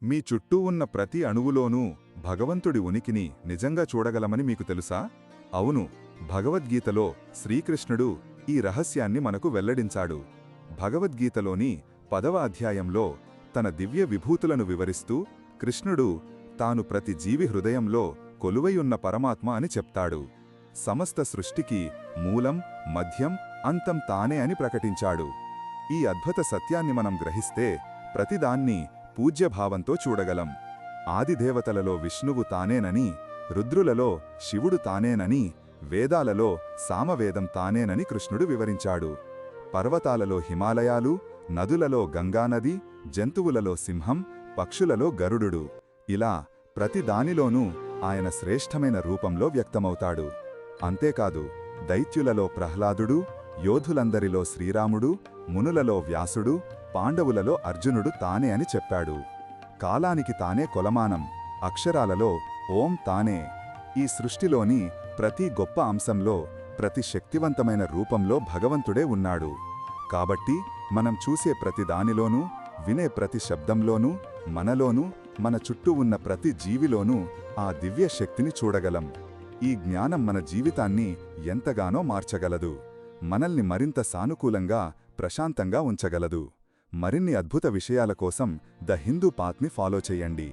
మీ చుట్టూ ఉన్న ప్రతి అణువులోనూ భగవంతుడి ఉనికిని నిజంగా చూడగలమని మీకు తెలుసా? అవును, భగవద్గీతలో శ్రీకృష్ణుడు ఈ రహస్యాన్ని మనకు వెల్లడించాడు. భగవద్గీతలోని 10వ అధ్యాయంలో తన దివ్య విభూతులను వివరిస్తూ కృష్ణుడు తాను ప్రతి జీవి హృదయంలో కొలువైయున్న పరమాత్మ అని చెప్తాడు. సమస్త సృష్టికి మూలం, మధ్యం, అంతం తానే అని ప్రకటించాడు. ఈ అద్భుత సత్యాన్ని మనం గ్రహిస్తే ప్రతిదాన్ని పూజ్యభావంతో చూడగలం. ఆదిదేవతలలో విష్ణువు తానేనని, రుద్రులలో శివుడు తానేనని, వేదాలలో సామవేదం తానేనని కృష్ణుడు వివరించాడు. పర్వతాలలో హిమాలయాలు, నదులలో గంగానది, జంతువులలో సింహం, పక్షులలో గరుడు, ఇలా ప్రతి దానిలోనూ ఆయన శ్రేష్టమైన రూపంలో వ్యక్తమవుతాడు. అంతేకాదు, దైత్యులలో ప్రహ్లాదుడు, యోధులందరిలో శ్రీరాముడు, మునులలో వ్యాసుడు, పాండవులలో అర్జునుడు తానే అని చెప్పాడు. కాలానికి తానే కొలమానం, అక్షరాలలో ఓం తానే. ఈ సృష్టిలోని ప్రతి గొప్ప అంశంలో, ప్రతి శక్తివంతమైన రూపంలో భగవంతుడే ఉన్నాడు. కాబట్టి మనం చూసే ప్రతి దానిలోనూ, వినే ప్రతి శబ్దంలోనూ, మనలోనూ, మన చుట్టూ ఉన్న ప్రతి జీవిలోనూ ఆ దివ్య శక్తిని చూడగలం. ఈ జ్ఞానం మన జీవితాన్ని ఎంతగానో మార్చగలదు. మనల్ని మరింత సానుకూలంగా, ప్రశాంతంగా ఉంచగలదు. మరిన్ని అద్భుత విషయాల కోసం ద హిందూ పాత్ని ఫాలో చేయండి.